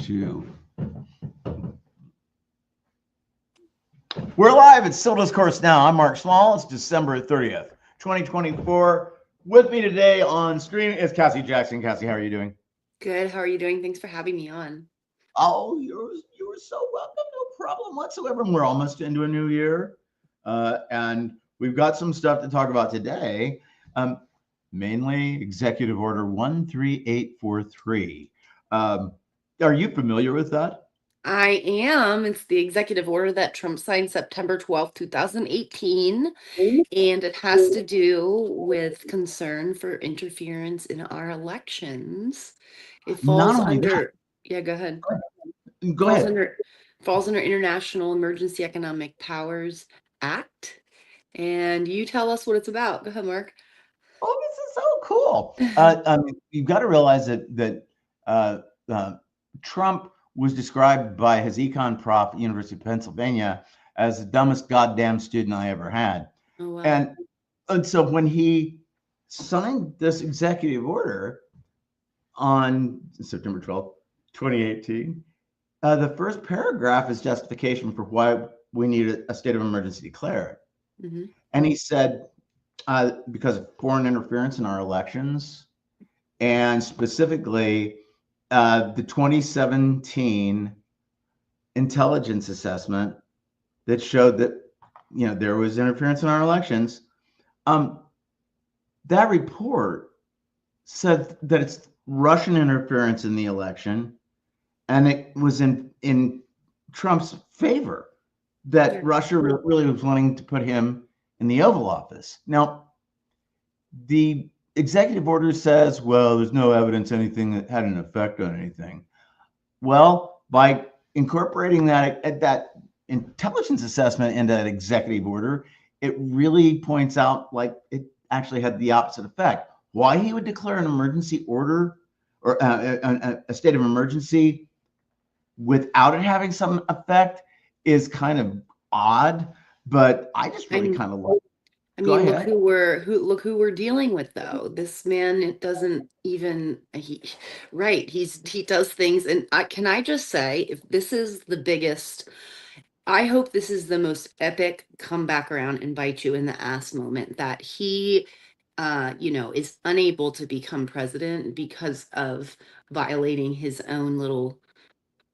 to. We're live. It's still Discourse now. I'm Mark Small. It's December 30th, 2024. With me today on stream is Cassie Jackson. Cassie, how are you doing? Good. How are you doing? Thanks for having me on. Oh, you're so welcome. No problem whatsoever. We're almost into a new year, and we've got some stuff to talk about today. Mainly Executive Order 13843. Are you familiar with that? I am. It's the executive order that Trump signed September 12th, 2018, and it has to do with concern for interference in our elections. It falls Not only under, yeah, go ahead. that, go ahead. Falls under International Emergency Economic Powers Act. And you tell us what it's about. Go ahead, Mark. Oh, this is so cool. You've got to realize that Trump was described by his econ prof at University of Pennsylvania as the dumbest goddamn student I ever had. Oh, wow. And so when he signed this executive order on September 12th, 2018, the first paragraph is justification for why we need a state of emergency declared. Mm-hmm. And he said, because of foreign interference in our elections, and specifically the 2017 intelligence assessment that showed that there was interference in our elections. That report said that it's Russian interference in the election, and it was in Trump's favor that Russia really was wanting to put him in the Oval Office. Now, the executive order says, well, there's no evidence anything that had an effect on anything. Well, by incorporating that intelligence assessment into that executive order, it really points out like it actually had the opposite effect. Why he would declare an emergency order or a state of emergency without it having some effect is kind of odd, but I just really kind of like. I mean, look who we're dealing with, though. This man doesn't even he does things, and can I just say, if this is the biggest, I hope this is the most epic come back around and bite you in the ass moment that he is unable to become president because of violating his own little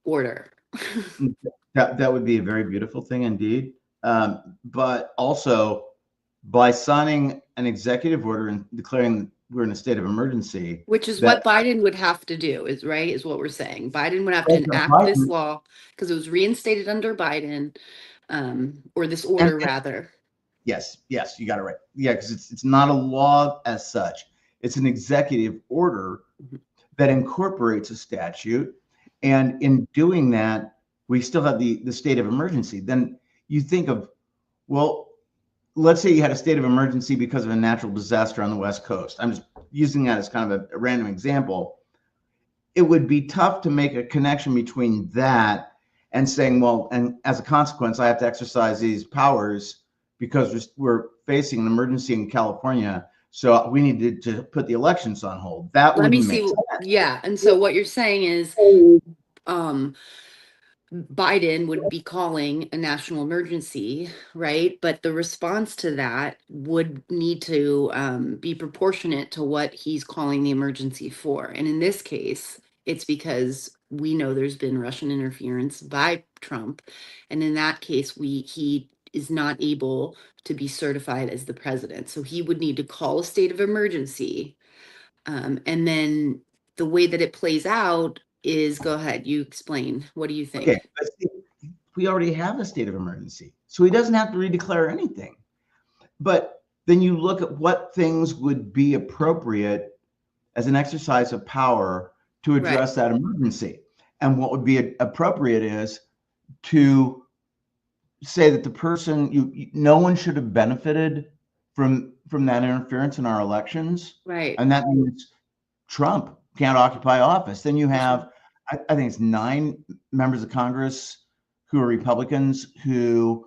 order. That would be a very beautiful thing indeed. But also, by signing an executive order and declaring we're in a state of emergency, which is what Biden would have to do, is what we're saying. Biden would have to enact this law because it was reinstated under Biden, or this order rather. Yes, you got it right. Yeah, because it's not a law as such. It's an executive order that incorporates a statute, and in doing that, we still have the state of emergency. Then you think of, well, let's say you had a state of emergency because of a natural disaster on the West Coast. I'm just using that as kind of a random example. It would be tough to make a connection between that and saying, well, and as a consequence, I have to exercise these powers because we're facing an emergency in California. So we need to put the elections on hold. That would make sense. Yeah. And so what you're saying is, Biden would be calling a national emergency, right? But the response to that would need to be proportionate to what he's calling the emergency for. And in this case, it's because we know there's been Russian interference by Trump. And in that case, he is not able to be certified as the president. So he would need to call a state of emergency. And then the way that it plays out is, go ahead, you explain. What do you think? Okay, we already have a state of emergency, so he doesn't have to redeclare anything. But then you look at what things would be appropriate as an exercise of power to address that emergency. And what would be appropriate is to say that the person, no one should have benefited from that interference in our elections. Right. And that means Trump can't occupy office. Then you have, I think it's 9 members of Congress who are Republicans who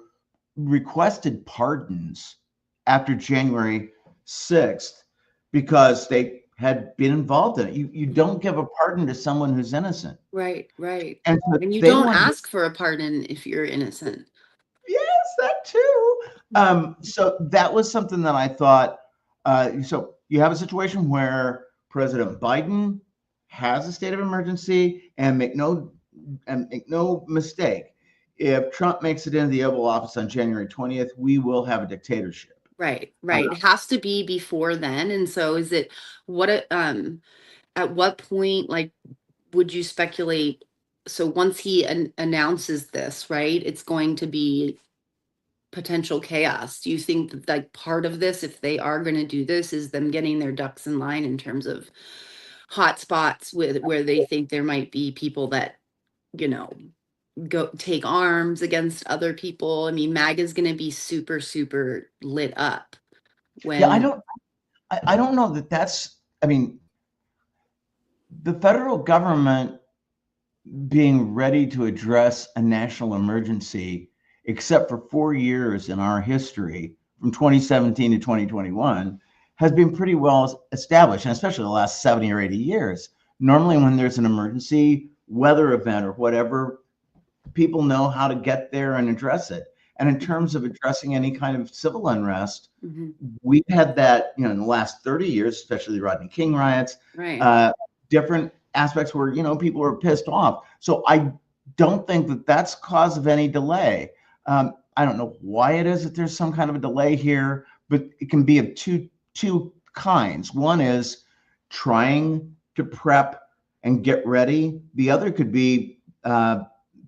requested pardons after January 6th because they had been involved in it. You don't give a pardon to someone who's innocent. Right. And so And you they don't wanted, ask for a pardon if you're innocent. yes, that too. So that was something that I thought. So you have a situation where President Biden has a state of emergency, and make no mistake, if Trump makes it into the Oval Office on January 20th, we will have a dictatorship. Right. It has to be before then. And so is it at what point, like, would you speculate? So once he announces this, right, it's going to be potential chaos. Do you think that, like, part of this, if they are going to do this, is them getting their ducks in line in terms of hot spots with where they think there might be people that, you know, go take arms against other people? I mean, MAGA is going to be super, super lit up Yeah, when. I don't know that that's. I mean, the federal government being ready to address a national emergency, except for 4 years in our history, from 2017 to 2021, has been pretty well established, and especially the last 70 or 80 years. Normally, when there's an emergency, weather event or whatever, people know how to get there and address it. And in terms of addressing any kind of civil unrest, we've had that, in the last 30 years, especially the Rodney King riots, Right. different aspects where, people are pissed off. So I don't think that that's cause of any delay. I don't know why it is that there's some kind of a delay here, but it can be of two kinds. One is trying to prep and get ready. The other could be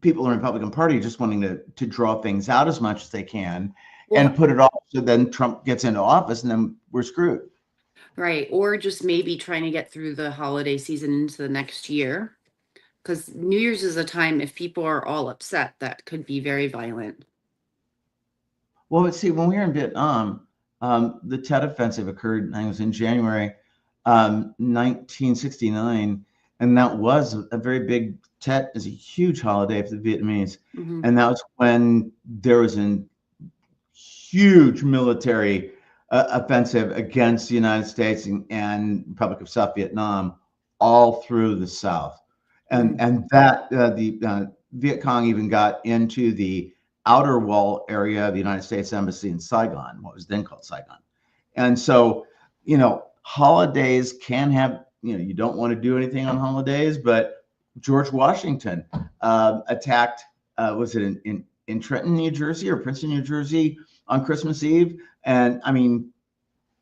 people in the Republican Party just wanting to draw things out as much as they can and put it off so then Trump gets into office and then we're screwed. Right. Or just maybe trying to get through the holiday season into the next year. Because New Year's is a time, if people are all upset, that could be very violent. Well, let's see, when we were in Vietnam, the Tet Offensive occurred, I think it was in January 1969. And that was a very big. Tet is a huge holiday for the Vietnamese. And that was when there was a huge military offensive against the United States and Republic of South Vietnam all through the South. And that the Viet Cong even got into the outer wall area of the United States Embassy in Saigon, what was then called Saigon. And so, holidays can have, you don't want to do anything on holidays, but George Washington attacked, was it in Trenton, New Jersey or Princeton, New Jersey on Christmas Eve? And I mean,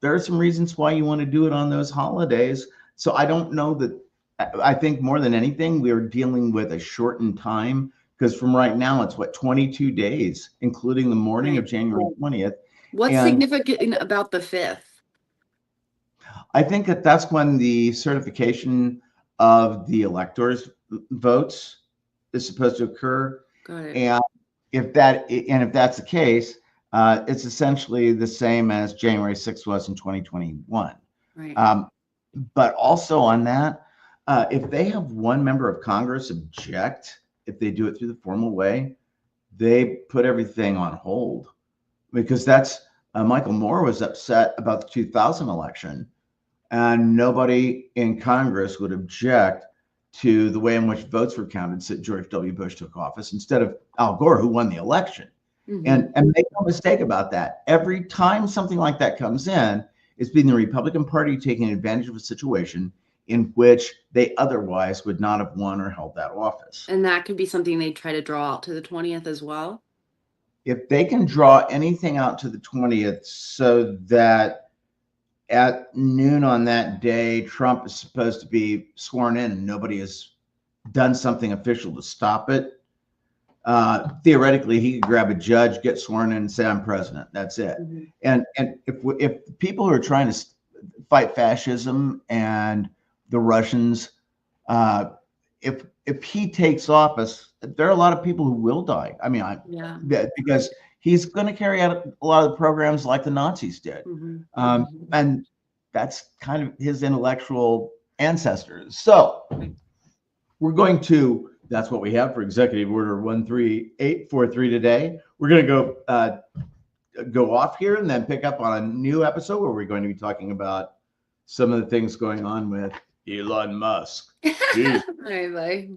there are some reasons why you want to do it on those holidays. So I don't know that. I think more than anything, we're dealing with a shortened time, because from right now, it's 22 days, including the morning of January 20th. What's significant about the 5th? I think that's when the certification of the electors' votes is supposed to occur. Got it. And if that's the case, it's essentially the same as January 6th was in 2021. Right. But also on that, if they have one member of Congress object, if they do it through the formal way, they put everything on hold, because that's Michael Moore was upset about the 2000 election, and nobody in Congress would object to the way in which votes were counted since George W. Bush took office instead of Al Gore, who won the election. And make no mistake about that. Every time something like that comes in, it's been the Republican Party taking advantage of a situation in which they otherwise would not have won or held that office. And that could be something they try to draw out to the 20th as well. If they can draw anything out to the 20th so that at noon on that day, Trump is supposed to be sworn in and nobody has done something official to stop it, theoretically, he could grab a judge, get sworn in, and say, "I'm president." That's it. And if people who are trying to fight fascism and the Russians, if he takes office, there are a lot of people who will die. I mean, because he's going to carry out a lot of the programs like the Nazis did, and that's kind of his intellectual ancestors. So we're going to. That's what we have for Executive Order 13843 today. We're going to go off here and then pick up on a new episode where we're going to be talking about some of the things going on with Elon Musk. Bye bye.